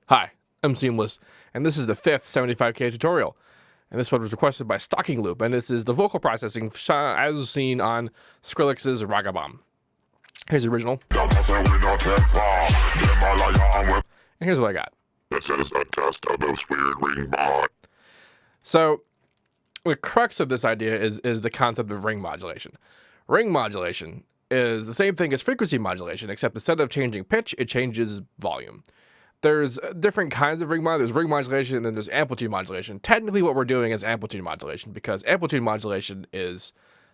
Hi, I'm Seamless, and this is the 5th 75K tutorial. And this one was requested by Stockingloop, and this is the vocal processing as seen on Skrillex's Ragabomb. Here's the original. And here's what I got. This is a test of those weird ring mod. So, the crux of this idea is the concept of ring modulation. Ring modulation is the same thing as frequency modulation, except instead of changing pitch, it changes volume. There's different kinds of ring mod. There's ring modulation, and then there's amplitude modulation. Technically, what we're doing is amplitude modulation, because amplitude modulation is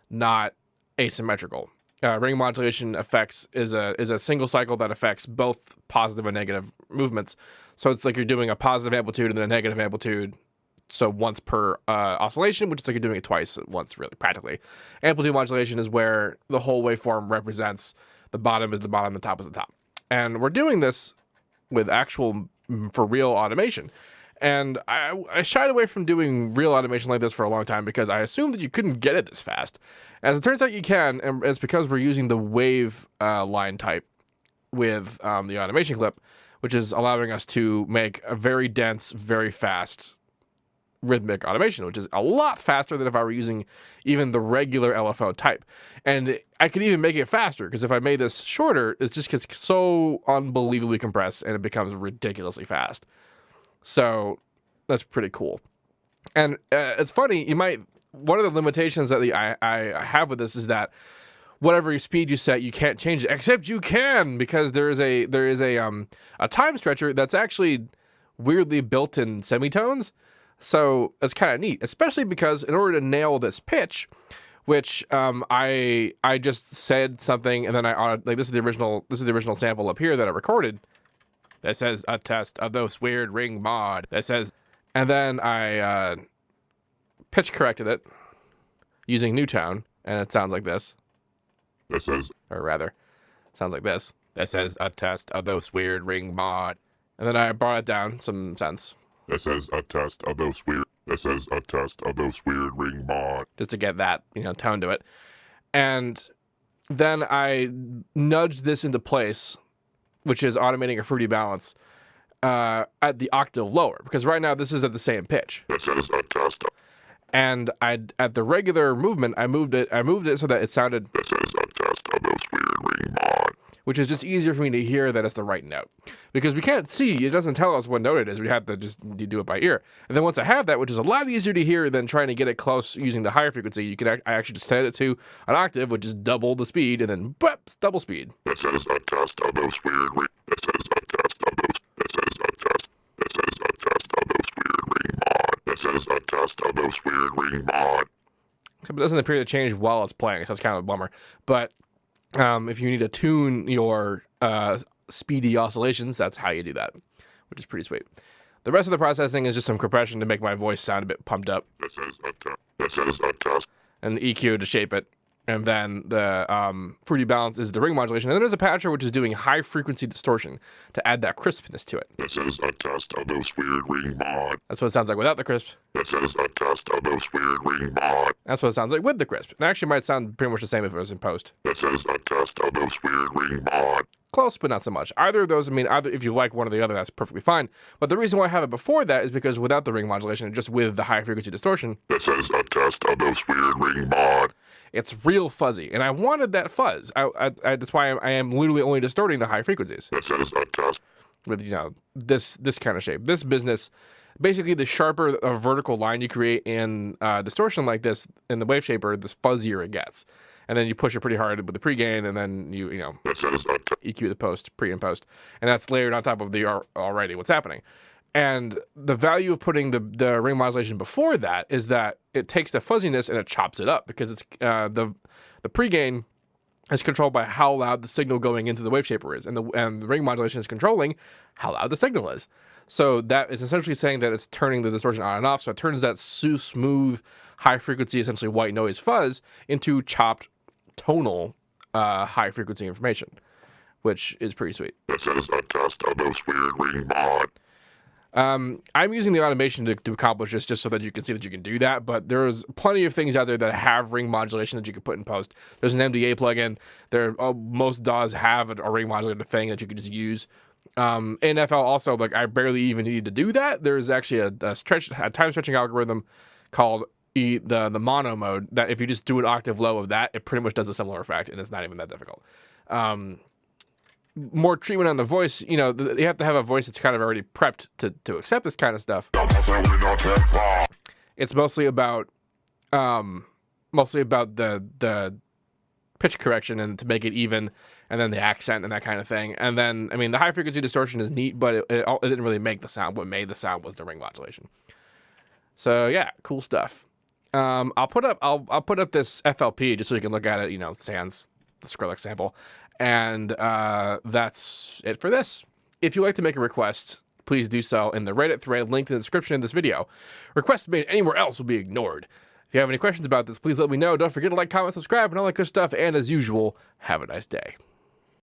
not asymmetrical. Ring modulation is a single cycle that affects both positive and negative movements. So it's like you're doing a positive amplitude and then a negative amplitude, so once per oscillation, which is like you're doing it twice at once, really, practically. Amplitude modulation is where the whole waveform represents the bottom is the bottom, the top is the top. And we're doing this with actual, for real automation. And I shied away from doing real automation like this for a long time because I assumed that you couldn't get it this fast. As it turns out, you can, and it's because we're using the wave line type with the automation clip, which is allowing us to make a very dense, very fast rhythmic automation, which is a lot faster than if I were using even the regular LFO type. And I could even make it faster, because if I made this shorter, it just gets so unbelievably compressed and it becomes ridiculously fast. So that's pretty cool. And it's funny, one of the limitations that I have with this is that whatever speed you set, you can't change it, except you can, because there is a time stretcher that's actually weirdly built in semitones. So it's kind of neat, especially because in order to nail this pitch, which I just said something, and then this is the original sample up here that I recorded. That says a test of those weird ring mod. That says, and then I pitch corrected it using Newtown, and it sounds like this. This is, or rather, sounds like this. That says a test of those weird ring mod, and then I brought it down some cents. this is a test of those weird. This is a test of those weird ring mod. Just to get that, tone to it. And then I nudged this into place, which is automating a fruity balance at the octave lower, because right now this is at the same pitch. This is a test. And at the regular movement, I moved it so that it sounded. This is a test of those weird ring mod. Which is just easier for me to hear that it's the right note. Because we can't see, it doesn't tell us what note it is. We have to just do it by ear. And then once I have that, which is a lot easier to hear than trying to get it close using the higher frequency, I actually just set it to an octave, which is double the speed, and then double speed. This is a test of those weird ring. This is a test of those. This is a test. This is a test of those weird ring mod. This is a test of those weird ring mod. Except it doesn't appear to change while it's playing, so it's kind of a bummer. But if you need to tune your speedy oscillations, that's how you do that, which is pretty sweet. The rest of the processing is just some compression to make my voice sound a bit pumped up. This is a test. This is a test. And the EQ to shape it. And then the fruity balance is the ring modulation. And then there's a patcher, which is doing high frequency distortion to add that crispness to it. This is a test of those weird ring mod. That's what it sounds like without the crisp. This is a test of those weird ring mod. That's what it sounds like with the crisp. It actually might sound pretty much the same if it was in post. This is a test of those weird ring mod. Close, but not so much. Either of those, either if you like one or the other, that's perfectly fine. But the reason why I have it before that is because without the ring modulation, just with the high frequency distortion, this is a test of those weird ring mod. It's real fuzzy, and I wanted that fuzz. That's why I am literally only distorting the high frequencies. This is a test with this kind of shape. This business, basically, the sharper a vertical line you create in distortion like this in the wave shaper, the fuzzier it gets. And then you push it pretty hard with the pre-gain, and then you this is a EQ the post, pre and post, and that's layered on top of the already what's happening. And the value of putting the ring modulation before that is that it takes the fuzziness and it chops it up, because it's the pre-gain is controlled by how loud the signal going into the wave shaper is, and the ring modulation is controlling how loud the signal is. So that is essentially saying that it's turning the distortion on and off. So it turns that smooth, high frequency, essentially white noise fuzz into chopped tonal high frequency information, which is pretty sweet. This is a test of those weird ring mod. I'm using the automation to accomplish this just so that you can see that you can do that, but there's plenty of things out there that have ring modulation that you can put in post. There's an MDA plugin. Most DAWs have a ring modulator thing that you can just use. In FL also, like I barely even need to do that. There's actually a time stretching algorithm called the mono mode that if you just do an octave low of that, it pretty much does a similar effect, and it's not even that difficult. More treatment on the voice, you know, you have to have a voice that's kind of already prepped to accept this kind of stuff. It's mostly about the pitch correction and to make it even, and then the accent and that kind of thing. And then, I mean, the high frequency distortion is neat, but it didn't really make the sound. What made the sound was the ring modulation. So yeah, cool stuff. I'll put up this FLP just so you can look at it. You know, sans the Skrillex sample, and that's it for this. If you'd like to make a request, please do so in the Reddit thread linked in the description of this video. Requests made anywhere else will be ignored. If you have any questions about this, please let me know. Don't forget to like, comment, subscribe, and all that good stuff. And as usual, have a nice day.